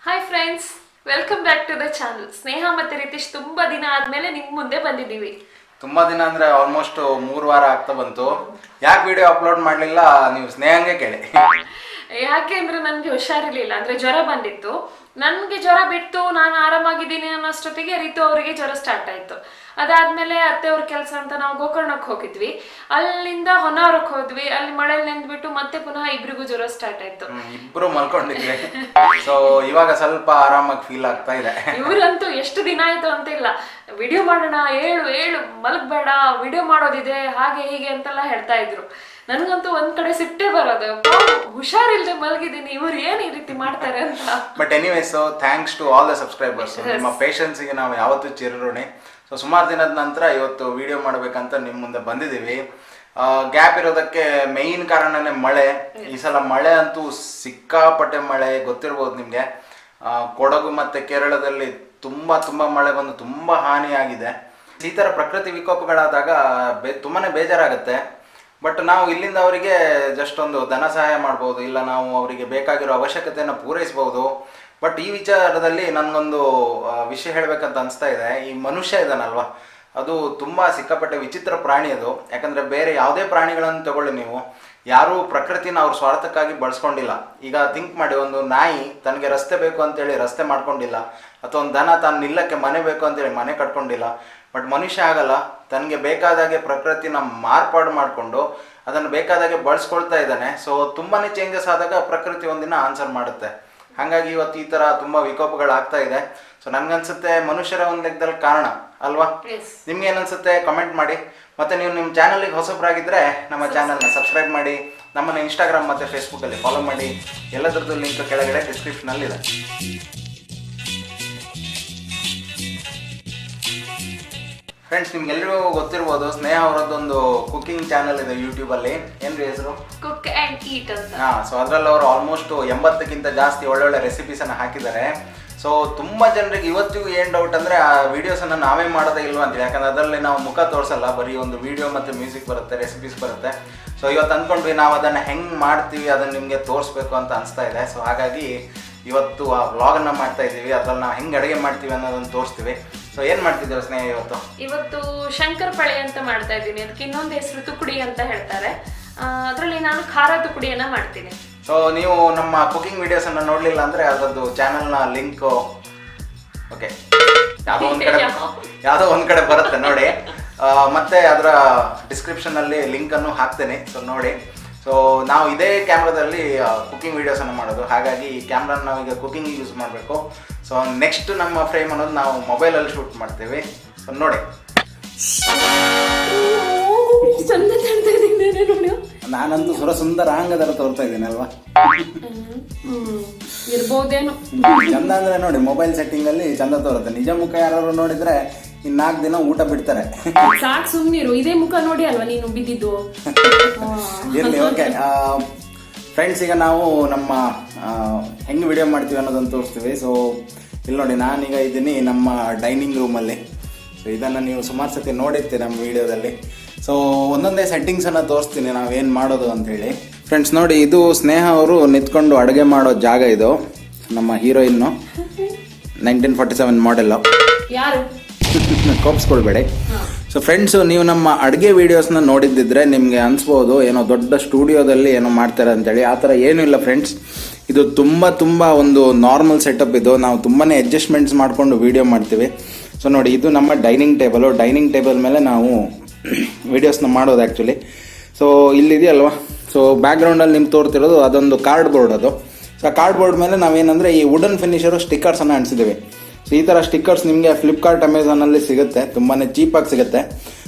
Hi friends, welcome back to the channel. ಸ್ನೇಹ ಮತ್ತೆ ರಿತೀಶ್ ತುಂಬಾ ದಿನ ಆದ್ಮೇಲೆ ನಿಮ್ ಮುಂದೆ ಬಂದಿದ್ದೀವಿ. ತುಂಬಾ ದಿನ ಅಂದ್ರೆ ಆಲ್ಮೋಸ್ಟ್ 3 ವಾರ ಆಗ್ತಾ ಬಂತು. ಯಾಕೆ ವಿಡಿಯೋ ಅಪ್ಲೋಡ್ ಮಾಡಲಿಲ್ಲ ನೀವು ಸ್ನೇಹಂಗೆ ಕೇಳಿ. ಯಾಕೆ ಅಂದ್ರೆ ನನ್ಗೆ ಹುಷಾರಿರ್ಲಿಲ್ಲ, ಅಂದ್ರೆ ಜ್ವರ ಬಂದಿತ್ತು. ನನ್ಗೆ ಜ್ವರ ಬಿಟ್ಟು ನಾನು ಆರಾಮಾಗಿದ್ದೀನಿ ಅನ್ನೋಷ್ಟೊತ್ತಿಗೆ ರಿತು ಅವರಿಗೆ ಜ್ವರ ಸ್ಟಾರ್ಟ್ ಆಯ್ತು. ಅದಾದ್ಮೇಲೆ ಅತ್ತೆ ಅವ್ರ ಕೆಲಸ ಅಂತ ನಾವು ಗೋಕರ್ಣಕ್ಕೆ ಹೋಗಿದ್ವಿ. ಅಲ್ಲಿಂದ ಹೊನ್ನಾವರಕ್ಕೆ ಹೋದ್ವಿ. ಅಲ್ಲಿ ಮಳೆಯಲ್ಲಿ ನೆಂದ್ಬಿಟ್ಟು ಮತ್ತೆ ಪುನಃ ಇಬ್ರಿಗೂ ಜ್ವರ ಸ್ಟಾರ್ಟ್ ಆಯ್ತು. ಇಬ್ರು ಮಲ್ಕೊಂಡಿದ್ವಿ. ಸೊ ಇವಾಗ ಸ್ವಲ್ಪ ಆರಾಮಾಗಿ ಫೀಲ್ ಆಗ್ತಾ ಇದೆ. ಇವ್ರಂತೂ ಎಷ್ಟು ದಿನ ಆಯ್ತು ಅಂತ ಇಲ್ಲ, ವಿಡಿಯೋ ಮಾಡೋಣ, ಏಳು ಮಲಗಬೇಡ, ವಿಡಿಯೋ ಮಾಡೋದಿದೆ, ಹಾಗೆ ಹೀಗೆ ಅಂತೆಲ್ಲ ಹೇಳ್ತಾ ಇದ್ರು. ನನ್ಗಂತೂ ಒಂದ್ ಕಡೆ ಸಿಟ್ಟೆ ಬರೋದು, ಹುಷಾರಿಲ್ದೆ ಮಲಗಿದ್ದೀನಿ, ಇವ್ರು ಏನ್ ಈ ರೀತಿ ಮಾಡ್ತಾರೆ ಅಂತ. But anyways, thanks to all the subscribers. ನಿಮ್ಮ ಪೇಷನ್ಸ್ಗೆ ನಾವು ಯಾವತ್ತೂ ಚಿರಋಣಿ. ಸೊ ಸುಮಾರು ದಿನದ ನಂತರ ಇವತ್ತು ವಿಡಿಯೋ ಮಾಡ್ಬೇಕಂತ ನಿಮ್ಮ ಮುಂದೆ ಬಂದಿದ್ದೀವಿ. ಗ್ಯಾಪ್ ಇರೋದಕ್ಕೆ ಮೇಯ್ನ್ ಕಾರಣನೇ ಮಳೆ. ಈ ಸಲ ಮಳೆ ಅಂತೂ ಸಿಕ್ಕಾಪಟ್ಟೆ ಮಳೆ, ಗೊತ್ತಿರ್ಬೋದು ನಿಮಗೆ. ಕೊಡಗು ಮತ್ತು ಕೇರಳದಲ್ಲಿ ತುಂಬ ಮಳೆ ಬಂದು ತುಂಬ ಹಾನಿಯಾಗಿದೆ. ಈ ಥರ ಪ್ರಕೃತಿ ವಿಕೋಪಗಳಾದಾಗ ತುಂಬಾ ಬೇಜಾರಾಗುತ್ತೆ. ಬಟ್ ನಾವು ಇಲ್ಲಿಂದ ಅವರಿಗೆ ಜಸ್ಟ್ ಒಂದು ಧನ ಸಹಾಯ ಮಾಡ್ಬೋದು, ಇಲ್ಲ ನಾವು ಅವರಿಗೆ ಬೇಕಾಗಿರೋ ಅವಶ್ಯಕತೆಯನ್ನು ಪೂರೈಸ್ಬೋದು. ಬಟ್ ಈ ವಿಚಾರದಲ್ಲಿ ನನಗೊಂದು ವಿಷಯ ಹೇಳಬೇಕಂತ ಅನಿಸ್ತಾ ಇದೆ. ಈ ಮನುಷ್ಯ ಇದ್ದಾನಲ್ವ, ಅದು ತುಂಬ ಸಿಕ್ಕಾಪಟ್ಟೆ ವಿಚಿತ್ರ ಪ್ರಾಣಿ ಅದು. ಯಾಕಂದರೆ ಬೇರೆ ಯಾವುದೇ ಪ್ರಾಣಿಗಳನ್ನು ತಗೊಳ್ಳಿ ನೀವು, ಯಾರೂ ಪ್ರಕೃತಿನ ಅವ್ರ ಸ್ವಾರ್ಥಕ್ಕಾಗಿ ಬಳಸ್ಕೊಂಡಿಲ್ಲ. ಈಗ ಥಿಂಕ್ ಮಾಡಿ, ಒಂದು ನಾಯಿ ತನಗೆ ರಸ್ತೆ ಬೇಕು ಅಂತೇಳಿ ರಸ್ತೆ ಮಾಡ್ಕೊಂಡಿಲ್ಲ, ಅಥವಾ ಒಂದು ದನ ತಾನು ನಿಲ್ಲಕ್ಕೆ ಮನೆ ಬೇಕು ಅಂತೇಳಿ ಮನೆ ಕಟ್ಕೊಂಡಿಲ್ಲ. ಬಟ್ ಮನುಷ್ಯ ಆಗಲ್ಲ, ತನಗೆ ಬೇಕಾದಾಗೆ ಪ್ರಕೃತಿನ ಮಾರ್ಪಾಡು ಮಾಡಿಕೊಂಡು ಅದನ್ನು ಬೇಕಾದಾಗೆ ಬಳಸ್ಕೊಳ್ತಾ ಇದ್ದಾನೆ. ಸೊ ತುಂಬಾ ಚೇಂಜಸ್ ಆದಾಗ ಪ್ರಕೃತಿ ಒಂದಿನ ಆನ್ಸರ್ ಮಾಡುತ್ತೆ. ಹಾಗಾಗಿ ಇವತ್ತು ಈ ಥರ ತುಂಬ ವಿಕೋಪಗಳಾಗ್ತಾ ಇದೆ. ಸೊ ನನಗನ್ಸುತ್ತೆ ಮನುಷ್ಯರ ಒಂದು ಲೆಕ್ಕದಲ್ಲಿ ಕಾರಣ ಅಲ್ವಾ? ನಿಮ್ಗೆ ಏನನ್ಸುತ್ತೆ ಕಮೆಂಟ್ ಮಾಡಿ. ಮತ್ತು ನೀವು ನಿಮ್ಮ ಚಾನಲ್ಗೆ ಹೊಸಬ್ರಾಗಿದ್ದರೆ ನಮ್ಮ ಚಾನಲ್ನ ಸಬ್ಸ್ಕ್ರೈಬ್ ಮಾಡಿ, ನಮ್ಮನ್ನು ಇನ್ಸ್ಟಾಗ್ರಾಮ್ ಮತ್ತು ಫೇಸ್ಬುಕ್ಕಲ್ಲಿ ಫಾಲೋ ಮಾಡಿ. ಎಲ್ಲದರದ್ದು ಲಿಂಕ್ ಕೆಳಗಡೆ ಡಿಸ್ಕ್ರಿಪ್ಷನಲ್ಲಿದೆ. ಫ್ರೆಂಡ್ಸ್, ನಿಮ್ಗೆಲ್ಲರಿಗೂ ಗೊತ್ತಿರ್ಬೋದು, ಸ್ನೇಹ ಅವರದ್ದೊಂದು ಕುಕಿಂಗ್ ಚಾನಲ್ ಇದೆ ಯೂಟ್ಯೂಬಲ್ಲಿ. ಏನ್ರಿ ಹೆಸರು? ಕುಕ್ ಆ್ಯಂಡ್ ಈಟ್ ಅಂತ. ಸೊ ಅದರಲ್ಲಿ ಅವರು ಆಲ್ಮೋಸ್ಟ್ 80ಕ್ಕಿಂತ ಜಾಸ್ತಿ ಒಳ್ಳೊಳ್ಳೆ ರೆಸಿಪೀಸನ್ನು ಹಾಕಿದ್ದಾರೆ. ಸೊ ತುಂಬ ಜನರಿಗೆ ಇವತ್ತಿಗೂ ಏನು ಡೌಟ್ ಅಂದರೆ, ಆ ವೀಡಿಯೋಸನ್ನು ನಾವೇ ಮಾಡೋದೇ ಇಲ್ವಾ ಅಂತೇಳಿ. ಯಾಕಂದರೆ ಅದರಲ್ಲಿ ನಾವು ಮುಖ ತೋರಿಸಲ್ಲ, ಬರೀ ಒಂದು ವೀಡಿಯೋ ಮತ್ತು ಮ್ಯೂಸಿಕ್ ಬರುತ್ತೆ, ರೆಸಿಪೀಸ್ ಬರುತ್ತೆ. ಸೊ ಇವತ್ತು ಅಂದ್ಕೊಂಡ್ವಿ ನಾವು ಅದನ್ನು ಹೆಂಗೆ ಮಾಡ್ತೀವಿ ಅದನ್ನು ನಿಮಗೆ ತೋರಿಸ್ಬೇಕು ಅಂತ ಅನಿಸ್ತಾ ಇದೆ. ಸೊ ಹಾಗಾಗಿ ಇವತ್ತು ಆ ವ್ಲಾಗನ್ನು ಮಾಡ್ತಾ ಇದ್ದೀವಿ. ಅದ್ರಲ್ಲಿ ನಾವು ಹೆಂಗೆ ಅಡುಗೆ ಮಾಡ್ತೀವಿ ಅನ್ನೋದನ್ನು ತೋರಿಸ್ತೀವಿ. ಸೊ ಏನು ಮಾಡ್ತಿದ್ದೀವಿ ಸ್ನೇಹ ಇವತ್ತು ಶಂಕರಪಳೆ ಅಂತ ಮಾಡ್ತಾ ಇದ್ದೀನಿ. ಅದಕ್ಕೆ ಇನ್ನೊಂದು ಹೆಸರು ತುಕುಡಿ ಅಂತ ಹೇಳ್ತಾರೆ. ಅದರಲ್ಲಿ ನಾನು ಖಾರ ತುಕುಡಿಯನ್ನ ಮಾಡ್ತೀನಿ. ಸೊ ನೀವು ನಮ್ಮ ಕುಕಿಂಗ್ ವಿಡಿಯೋಸನ್ನು ನೋಡಲಿಲ್ಲ ಅಂದರೆ ಅದರದ್ದು ಚಾನಲ್ನ ಲಿಂಕು ಓಕೆ ಯಾವುದೋ ಒಂದು ಕಡೆ ಬರುತ್ತೆ ನೋಡಿ. ಮತ್ತು ಅದರ ಡಿಸ್ಕ್ರಿಪ್ಷನಲ್ಲಿ ಲಿಂಕನ್ನು ಹಾಕ್ತೇನೆ, ಸೊ ನೋಡಿ. ಸೊ ನಾವು ಇದೇ ಕ್ಯಾಮ್ರಾದಲ್ಲಿ ಕುಕಿಂಗ್ ವೀಡಿಯೋಸನ್ನು ಮಾಡೋದು, ಹಾಗಾಗಿ ಈ ಕ್ಯಾಮ್ರಾನ ನಾವೀಗ ಕುಕಿಂಗ್ ಯೂಸ್ ಮಾಡಬೇಕು. ಸೊ ನೆಕ್ಸ್ಟ್ ನಮ್ಮ ಫ್ರೇಮ್ ಅನ್ನೋದು ನಾವು ಮೊಬೈಲಲ್ಲಿ ಶೂಟ್ ಮಾಡ್ತೀವಿ. ಸೊ ನೋಡಿ, ನಾನಂತೂ ಸುರಸುಂದರ ಅಂಗದರ ತೋರ್ತಾ ಇದ್ದೀನಿ ಅಲ್ವಾ? ಇರ್ಬೋದೇನು ಚಂದ ಅಂದರೆ ನೋಡಿ, ಮೊಬೈಲ್ ಸೆಟ್ಟಿಂಗಲ್ಲಿ ಚಂದ ತೋರುತ್ತೆ. ನಿಜ ಮುಖ ಯಾರು ನೋಡಿದರೆ ಇನ್ನು 4 ದಿನ ಊಟ ಬಿಡ್ತಾರೆ. ಸಾಕು, ಸುಮ್ಮನಿರು. ಇದೇ ಮುಖ ನೋಡಿ ಅಲ್ವಾ ನೀನು ಬಿದ್ದಿದ್ದು. ಇರಲಿ, ಓಕೆ ಫ್ರೆಂಡ್ಸ್. ಈಗ ನಾವು ನಮ್ಮ ಹೆಂಗೆ ವಿಡಿಯೋ ಮಾಡ್ತೀವಿ ಅನ್ನೋದನ್ನು ತೋರಿಸ್ತೀವಿ. ಸೊ ಇಲ್ಲಿ ನೋಡಿ, ನಾನೀಗ ಇದ್ದೀನಿ ನಮ್ಮ ಡೈನಿಂಗ್ ರೂಮಲ್ಲಿ. ಸೊ ಇದನ್ನು ನೀವು ಸುಮಾರು ಸತಿ ನೋಡಿರ್ತೀರಿ ನಮ್ಮ ವಿಡಿಯೋದಲ್ಲಿ. ಸೊ ಒಂದೊಂದೇ ಸೆಟ್ಟಿಂಗ್ಸನ್ನು ತೋರಿಸ್ತೀನಿ ನಾವೇನು ಮಾಡೋದು ಅಂಥೇಳಿ. ಫ್ರೆಂಡ್ಸ್ ನೋಡಿ, ಇದು ಸ್ನೇಹ ಅವರು ನಿಂತ್ಕೊಂಡು ಅಡುಗೆ ಮಾಡೋ ಜಾಗ. ಇದು ನಮ್ಮ ಹೀರೋಯಿನ್ನು 1947 ಮಾಡೆಲ್ಲು. ಯಾರು ಕೋಪಿಸ್ಕೊಳ್ಬೇಡಿ. ಸೊ ಫ್ರೆಂಡ್ಸು, ನೀವು ನಮ್ಮ ಅಡುಗೆ ವೀಡಿಯೋಸ್ನ ನೋಡಿದ್ದಿದ್ರೆ ನಿಮಗೆ ಅನಿಸ್ಬೋದು ಏನೋ ದೊಡ್ಡ ಸ್ಟುಡಿಯೋದಲ್ಲಿ ಏನೋ ಮಾಡ್ತಾರೆ ಅಂತೇಳಿ. ಆ ಥರ ಏನೂ ಇಲ್ಲ ಫ್ರೆಂಡ್ಸ್. ಇದು ತುಂಬ ಒಂದು ನಾರ್ಮಲ್ ಸೆಟಪ್. ಇದು ನಾವು ತುಂಬಾ ಅಡ್ಜಸ್ಟ್ಮೆಂಟ್ಸ್ ಮಾಡಿಕೊಂಡು ವೀಡಿಯೋ ಮಾಡ್ತೀವಿ. ಸೊ ನೋಡಿ, ಇದು ನಮ್ಮ ಡೈನಿಂಗ್ ಟೇಬಲು. ಡೈನಿಂಗ್ ಟೇಬಲ್ ಮೇಲೆ ನಾವು ವೀಡಿಯೋಸ್ನ ಮಾಡೋದು ಆ್ಯಕ್ಚುಲಿ. ಸೊ ಇಲ್ಲಿದೆಯಲ್ವ, ಸೊ ಬ್ಯಾಕ್ಗ್ರೌಂಡಲ್ಲಿ ನಿಮ್ಗೆ ತೋರ್ತಿರೋದು ಅದೊಂದು ಕಾರ್ಡ್ ಬೋರ್ಡ್. ಅದು ಸೊ ಕಾರ್ಡ್ ಬೋರ್ಡ್ ಮೇಲೆ ನಾವೇನಂದರೆ ಈ ವುಡನ್ ಫಿನಿಷರು ಸ್ಟಿಕ್ಕರ್ಸನ್ನು ಅಂಟಿಸಿದ್ದೀವಿ. ಸೊ ಈ ಥರ ಸ್ಟಿಕ್ಕರ್ಸ್ ನಿಮಗೆ ಫ್ಲಿಪ್ಕಾರ್ಟ್, ಅಮೆಝಾನಲ್ಲಿ ಸಿಗುತ್ತೆ, ತುಂಬಾ ಚೀಪಾಗಿ ಸಿಗುತ್ತೆ.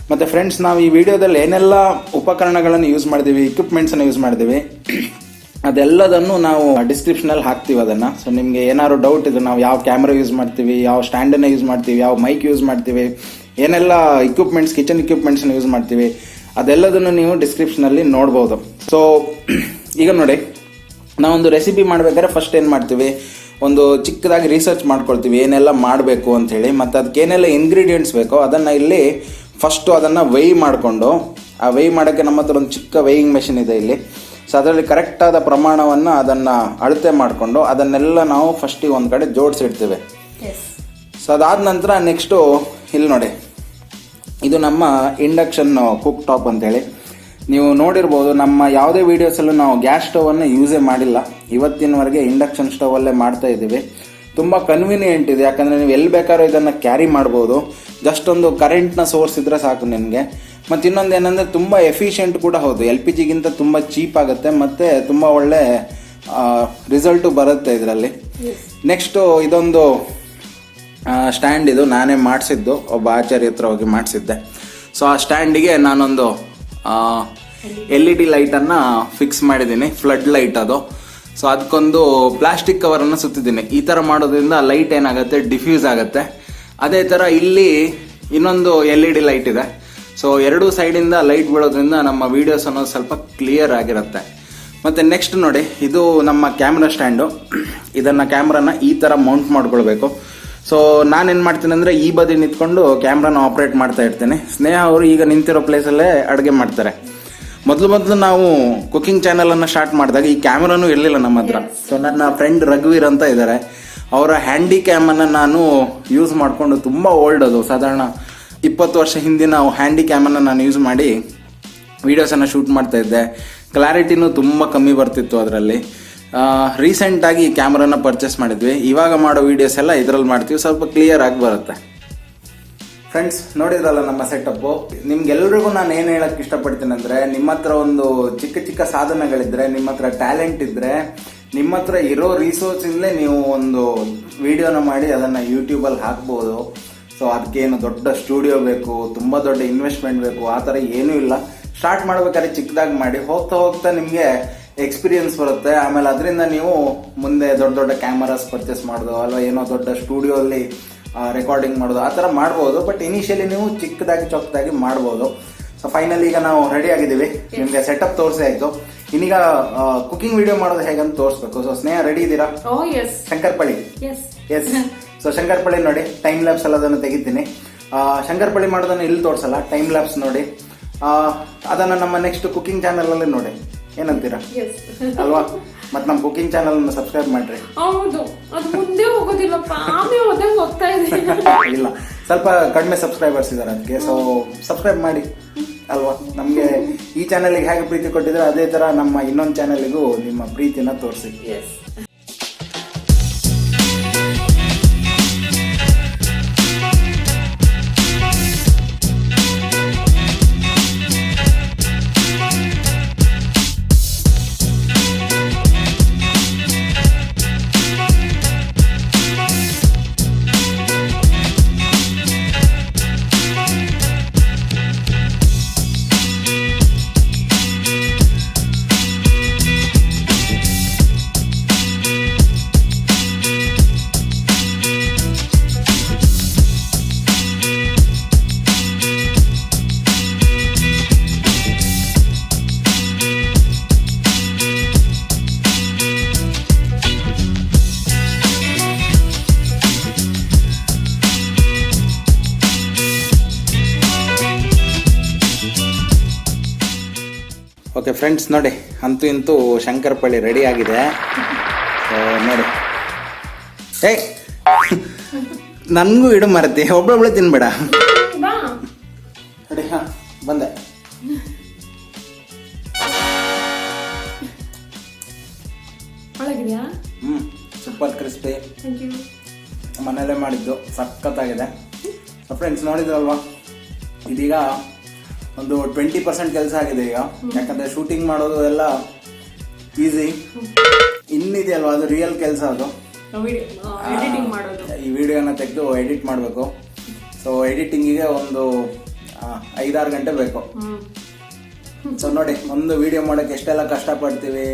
ಮತ್ತು ಫ್ರೆಂಡ್ಸ್, ನಾವು ಈ ವಿಡಿಯೋದಲ್ಲಿ ಏನೆಲ್ಲ ಉಪಕರಣಗಳನ್ನು ಯೂಸ್ ಮಾಡಿದ್ದೀವಿ, ಇಕ್ವಿಪ್ಮೆಂಟ್ಸನ್ನು ಯೂಸ್ ಮಾಡಿದ್ದೀವಿ, ಅದೆಲ್ಲದನ್ನು ನಾವು ಡಿಸ್ಕ್ರಿಪ್ಷನಲ್ಲಿ ಹಾಕ್ತೀವಿ ಅದನ್ನು. ಸೊ ನಿಮಗೆ ಏನಾದ್ರು ಡೌಟ್ ಇದೆ, ನಾವು ಯಾವ ಕ್ಯಾಮ್ರಾ ಯೂಸ್ ಮಾಡ್ತೀವಿ, ಯಾವ ಸ್ಟ್ಯಾಂಡನ್ನು ಯೂಸ್ ಮಾಡ್ತೀವಿ, ಯಾವ ಮೈಕ್ ಯೂಸ್ ಮಾಡ್ತೀವಿ, ಏನೆಲ್ಲ ಇಕ್ವಿಪ್ಮೆಂಟ್ಸ್, ಕಿಚನ್ ಇಕ್ವಿಪ್ಮೆಂಟ್ಸನ್ನು ಯೂಸ್ ಮಾಡ್ತೀವಿ, ಅದೆಲ್ಲದನ್ನು ನೀವು ಡಿಸ್ಕ್ರಿಪ್ಷನಲ್ಲಿ ನೋಡ್ಬೋದು. ಸೊ ಈಗ ನೋಡಿ, ನಾವೊಂದು ರೆಸಿಪಿ ಮಾಡಬೇಕಾದ್ರೆ ಫಸ್ಟ್ ಏನು ಮಾಡ್ತೀವಿ, ಒಂದು ಚಿಕ್ಕದಾಗಿ ರಿಸರ್ಚ್ ಮಾಡ್ಕೊಳ್ತೀವಿ ಏನೆಲ್ಲ ಮಾಡಬೇಕು ಅಂಥೇಳಿ. ಮತ್ತು ಅದಕ್ಕೆ ಏನೆಲ್ಲ ಇಂಗ್ರೀಡಿಯೆಂಟ್ಸ್ ಬೇಕೋ ಅದನ್ನು ಇಲ್ಲಿ ಫಸ್ಟು ಅದನ್ನು ವೇಯ್ ಮಾಡಿಕೊಂಡು, ಆ ವೇಯ್ ಮಾಡೋಕ್ಕೆ ನಮ್ಮ ಹತ್ರ ಒಂದು ಚಿಕ್ಕ ವೇಯಿಂಗ್ ಮೆಷಿನ್ ಇದೆ ಇಲ್ಲಿ. ಸೊ ಅದರಲ್ಲಿ ಕರೆಕ್ಟಾದ ಪ್ರಮಾಣವನ್ನು ಅದನ್ನು ಅಳತೆ ಮಾಡಿಕೊಂಡು ಅದನ್ನೆಲ್ಲ ನಾವು ಫಸ್ಟಿಗೆ ಒಂದು ಕಡೆ ಜೋಡಿಸಿಡ್ತೀವಿ. ಸೊ ಅದಾದ ನಂತರ ನೆಕ್ಸ್ಟು ಇಲ್ಲಿ ನೋಡಿ, ಇದು ನಮ್ಮ ಇಂಡಕ್ಷನ್ ಕುಕ್ ಟಾಪ್ ಅಂತೇಳಿ. ನೀವು ನೋಡಿರ್ಬೋದು ನಮ್ಮ ಯಾವುದೇ ವೀಡಿಯೋಸಲ್ಲೂ ನಾವು ಗ್ಯಾಸ್ ಸ್ಟವನ್ನು ಯೂಸೇ ಮಾಡಿಲ್ಲ. ಇವತ್ತಿನವರೆಗೆ ಇಂಡಕ್ಷನ್ ಸ್ಟವಲ್ಲೇ ಮಾಡ್ತಾ ಇದ್ದೀವಿ. ತುಂಬ ಕನ್ವೀನಿಯೆಂಟ್ ಇದೆ, ಯಾಕಂದರೆ ನೀವು ಎಲ್ಲಿ ಬೇಕಾದ್ರೂ ಇದನ್ನು ಕ್ಯಾರಿ ಮಾಡ್ಬೋದು. ಜಸ್ಟ್ ಒಂದು ಕರೆಂಟ್ನ ಸೋರ್ಸ್ ಇದ್ದರೆ ಸಾಕು ನಿಮಗೆ. ಮತ್ತು ಇನ್ನೊಂದು ಏನಂದರೆ ತುಂಬ ಎಫಿಷಿಯೆಂಟ್ ಕೂಡ ಹೌದು. LPG ಗಿಂತ ತುಂಬ ಚೀಪ್ ಆಗುತ್ತೆ ಮತ್ತು ತುಂಬ ಒಳ್ಳೆ ರಿಸಲ್ಟು ಬರುತ್ತೆ ಇದರಲ್ಲಿ. ನೆಕ್ಸ್ಟು ಇದೊಂದು ಸ್ಟ್ಯಾಂಡ್, ಇದು ನಾನೇ ಮಾಡಿಸಿದ್ದು, ಒಬ್ಬ ಆಚಾರ್ಯ ಹತ್ರ ಹೋಗಿ ಮಾಡಿಸಿದ್ದೆ. ಸೊ ಆ ಸ್ಟ್ಯಾಂಡಿಗೆ ನಾನೊಂದು LED ಲೈಟನ್ನು ಫಿಕ್ಸ್ ಮಾಡಿದ್ದೀನಿ, ಫ್ಲಡ್ ಲೈಟ್ ಅದು. ಸೊ ಅದಕ್ಕೊಂದು ಪ್ಲಾಸ್ಟಿಕ್ ಕವರನ್ನು ಸುತ್ತಿದ್ದೀನಿ. ಈ ಥರ ಮಾಡೋದ್ರಿಂದ ಲೈಟ್ ಏನಾಗುತ್ತೆ, ಡಿಫ್ಯೂಸ್ ಆಗುತ್ತೆ. ಅದೇ ಥರ ಇಲ್ಲಿ ಇನ್ನೊಂದು LED ಲೈಟ್ ಇದೆ. ಸೊ ಎರಡೂ ಸೈಡಿಂದ ಲೈಟ್ ಬೀಳೋದ್ರಿಂದ ನಮ್ಮ ವೀಡಿಯೋಸ್ ಅನ್ನೋದು ಸ್ವಲ್ಪ ಕ್ಲಿಯರ್ ಆಗಿರುತ್ತೆ. ಮತ್ತು ನೆಕ್ಸ್ಟ್ ನೋಡಿ, ಇದು ನಮ್ಮ ಕ್ಯಾಮ್ರಾ ಸ್ಟ್ಯಾಂಡು. ಇದನ್ನು ಕ್ಯಾಮ್ರಾನ ಈ ಥರ ಮೌಂಟ್ ಮಾಡ್ಕೊಳ್ಬೇಕು. ಸೊ ನಾನೇನು ಮಾಡ್ತೀನಿ ಅಂದರೆ ಈ ಬದಿ ನಿಂತ್ಕೊಂಡು ಕ್ಯಾಮ್ರಾನ ಆಪ್ರೇಟ್ ಮಾಡ್ತಾ ಇರ್ತೀನಿ. ಸ್ನೇಹ ಅವರು ಈಗ ನಿಂತಿರೋ ಪ್ಲೇಸಲ್ಲೇ ಅಡುಗೆ ಮಾಡ್ತಾರೆ. ಮೊದಲು ನಾವು ಕುಕಿಂಗ್ ಚಾನಲನ್ನು ಸ್ಟಾರ್ಟ್ ಮಾಡಿದಾಗ ಈ ಕ್ಯಾಮ್ರಾನೂ ಇರಲಿಲ್ಲ ನಮ್ಮ ಹತ್ರ. ಸೊ ನನ್ನ ಫ್ರೆಂಡ್ ರಘುವೀರ್ ಅಂತ ಇದ್ದಾರೆ, ಅವರ ಹ್ಯಾಂಡಿ ಕ್ಯಾಮನ್ನು ನಾನು ಯೂಸ್ ಮಾಡಿಕೊಂಡು, ತುಂಬ ಓಲ್ಡ್ ಅದು, ಸಾಧಾರಣ 20 ವರ್ಷ ಹಿಂದಿನ ಹ್ಯಾಂಡಿ ಕ್ಯಾಮನ್ನು ನಾನು ಯೂಸ್ ಮಾಡಿ ವೀಡಿಯೋಸನ್ನು ಶೂಟ್ ಮಾಡ್ತಾ ಇದ್ದೆ. ಕ್ಲಾರಿಟಿನೂ ತುಂಬ ಕಮ್ಮಿ ಬರ್ತಿತ್ತು ಅದರಲ್ಲಿ. ರೀಸೆಂಟಾಗಿ ಈ ಕ್ಯಾಮ್ರಾನ ಪರ್ಚೇಸ್ ಮಾಡಿದ್ವಿ. ಇವಾಗ ಮಾಡೋ ವೀಡಿಯೋಸ್ ಎಲ್ಲ ಇದರಲ್ಲಿ ಮಾಡ್ತೀವಿ, ಸ್ವಲ್ಪ ಕ್ಲಿಯರ್ ಆಗಿ ಬರುತ್ತೆ. ಫ್ರೆಂಡ್ಸ್, ನೋಡಿದ್ರಲ್ಲ ನಮ್ಮ ಸೆಟಪ್ಪು. ನಿಮ್ಗೆಲ್ರಿಗೂ ನಾನು ಏನು ಹೇಳಕ್ಕೆ ಇಷ್ಟಪಡ್ತೀನಿ ಅಂದರೆ, ನಿಮ್ಮ ಹತ್ರ ಒಂದು ಚಿಕ್ಕ ಚಿಕ್ಕ ಸಾಧನಗಳಿದ್ರೆ, ನಿಮ್ಮ ಹತ್ರ ಟ್ಯಾಲೆಂಟ್ ಇದ್ದರೆ, ನಿಮ್ಮ ಹತ್ರ ಇರೋ ರಿಸೋರ್ಸಿಂದಲೇ ನೀವು ಒಂದು ವಿಡಿಯೋನ ಮಾಡಿ ಅದನ್ನು ಯೂಟ್ಯೂಬಲ್ಲಿ ಹಾಕ್ಬೋದು. ಸೊ ಅದಕ್ಕೇನು ದೊಡ್ಡ ಸ್ಟುಡಿಯೋ ಬೇಕು, ತುಂಬ ದೊಡ್ಡ ಇನ್ವೆಸ್ಟ್ಮೆಂಟ್ ಬೇಕು, ಆ ಥರ ಏನೂ ಇಲ್ಲ. ಸ್ಟಾರ್ಟ್ ಮಾಡ್ಬೇಕಾದ್ರೆ ಚಿಕ್ಕದಾಗಿ ಮಾಡಿ, ಹೋಗ್ತಾ ಹೋಗ್ತಾ ನಿಮಗೆ ಎಕ್ಸ್ಪೀರಿಯನ್ಸ್ ಬರುತ್ತೆ. ಆಮೇಲೆ ಅದರಿಂದ ನೀವು ಮುಂದೆ ದೊಡ್ಡ ದೊಡ್ಡ ಕ್ಯಾಮರಾಸ್ ಪರ್ಚೇಸ್ ಮಾಡೋದು, ಅಲ್ವಾ ಏನೋ ದೊಡ್ಡ ಸ್ಟುಡಿಯೋ ಅಲ್ಲಿ ರೆಕಾರ್ಡಿಂಗ್ ಮಾಡೋದು, ಆ ಥರ ಮಾಡ್ಬೋದು. ಬಟ್ ಇನಿಷಿಯಲಿ ನೀವು ಚಿಕ್ಕದಾಗಿ ಚೊಕ್ಕದಾಗಿ ಮಾಡ್ಬೋದು. ಸೊ ಫೈನಲ್ ಈಗ ನಾವು ರೆಡಿ ಆಗಿದ್ದೀವಿ. ನಿಮಗೆ ಸೆಟಪ್ ತೋರಿಸಿ ಆಯಿತು. ಇನ್ನೀಗ ಕುಕಿಂಗ್ ವಿಡಿಯೋ ಮಾಡೋದು ಹೇಗಂತ ತೋರಿಸ್ಬೇಕು. ಸೊ ಸ್ನೇಹ ರೆಡಿ ಇದ್ದೀರಾ? ಶಂಕರ್ಪಳ್ಳಿ. ಎಸ್. ಸೊ ಶಂಕರ್ಪಳ್ಳಿ ನೋಡಿ, ಟೈಮ್ ಲ್ಯಾಬ್ಸ್ ಎಲ್ಲ ಅದನ್ನು ತೆಗಿತೀನಿ. ಶಂಕರ್ಪಳ್ಳಿ ಮಾಡೋದನ್ನು ಇಲ್ಲಿ ತೋರಿಸಲ್ಲ, ಟೈಮ್ ಲ್ಯಾಬ್ಸ್ ನೋಡಿ. ಅದನ್ನು ನಮ್ಮ ನೆಕ್ಸ್ಟ್ ಕುಕಿಂಗ್ ಚಾನಲಲ್ಲಿ ನೋಡಿ. ಏನಂತೀರಾ ಅಲ್ವಾ? ಮತ್ತೆ ನಮ್ಮ ಕುಕಿಂಗ್ ಚಾನಲ್ ಸಬ್ಸ್ಕ್ರೈಬ್ ಮಾಡ್ರಿ. ಹೌದು, ಅದು ಮುಂದೆ ಹೋಗೋದಿಲ್ಲಪ್ಪ, ಆಮೇಲೆ ಹೋಗ್ತಾ ಇದೆ. ಇಲ್ಲ, ಸ್ವಲ್ಪ ಕಡಿಮೆ ಸಬ್ಸ್ಕ್ರೈಬರ್ಸ್ ಇದ್ದಾರೆ ಅದಕ್ಕೆ. ಸೊ ಸಬ್ಸ್ಕ್ರೈಬ್ ಮಾಡಿ ಅಲ್ವಾ? ನಮಗೆ ಈ ಚಾನಲ್ಗೆ ಹೇಗೆ ಪ್ರೀತಿ ಕೊಟ್ಟಿದ್ರೆ ಅದೇ ತರ ನಮ್ಮ ಇನ್ನೊಂದು ಚಾನಲ್ಗೂ ನಿಮ್ಮ ಪ್ರೀತಿನ ತೋರಿಸಿ. ಓಕೆ ಫ್ರೆಂಡ್ಸ್, ನೋಡಿ ಅಂತೂ ಇಂತೂ ಶಂಕರಪಳ್ಳಿ ರೆಡಿ ಆಗಿದೆ. ನೋಡಿ, ನನಗೂ ಇಡು ಮರತಿ, ಒಬ್ಬೊಬ್ಳೆ ತಿನ್ಬೇಡ. ನೋಡಿ, ಹಾಂ ಬಂದೆ. ಸೂಪರ್ ಕ್ರಿಸ್ಪಿ, ಮನೆಯಲ್ಲೇ ಮಾಡಿದ್ದು, ಸಖತ್ತಾಗಿದೆ. ಫ್ರೆಂಡ್ಸ್ ನೋಡಿದ್ರಲ್ವಾ, ಇದೀಗ ಒಂದು 20% ಕೆಲಸ ಆಗಿದೆ ಈಗ. ಯಾಕಂದ್ರೆ ಶೂಟಿಂಗ್ ಮಾಡೋದು ಎಲ್ಲ ಈಸಿ, ಇನ್ನಿದೆಯಲ್ವಾ ಅದು ರಿಯಲ್ ಕೆಲಸ. ಅದು ಈ ವಿಡಿಯೋನ ತೆಗೆದು ಎಡಿಟ್ ಮಾಡಬೇಕು. ಸೊ ಎಡಿಟಿಂಗಿಗೆ ಒಂದು 5-6 ಗಂಟೆ ಬೇಕು. ಸೊ ನೋಡಿ, ಒಂದು ವಿಡಿಯೋ ಮಾಡೋಕ್ಕೆ ಎಷ್ಟೆಲ್ಲ ಕಷ್ಟಪಡ್ತೀವಿ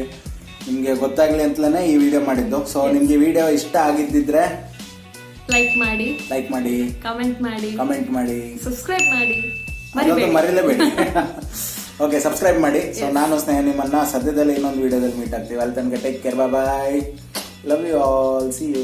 ನಿಮಗೆ ಗೊತ್ತಾಗ್ಲಿ ಅಂತಲೇ ಈ ವಿಡಿಯೋ ಮಾಡಿದ್ದು. ಸೊ ನಿಮ್ಗೆ ವಿಡಿಯೋ ಇಷ್ಟ ಆಗಿದ್ದಿದ್ರೆ ಲೈಕ್ ಮಾಡಿ, ಕಮೆಂಟ್ ಮಾಡಿ, ಸಬ್ಸ್ಕ್ರೈಬ್ ಮಾಡಿ, ಮರಿಲೇಬೇಡಿ. ಓಕೆ, ಸಬ್ಸ್ಕ್ರೈಬ್ ಮಾಡಿ. ಸೊ ನಾನು ಸ್ನೇಹ ನಿಮ್ಮನ್ನ ಸದ್ಯದಲ್ಲಿ ಇನ್ನೊಂದು ವಿಡಿಯೋದಲ್ಲಿ ಮೀಟ್ ಆಗ್ತೀವಿ. ಅಲ್ಲಿ ತನಕ take care, bye, love you all, see you.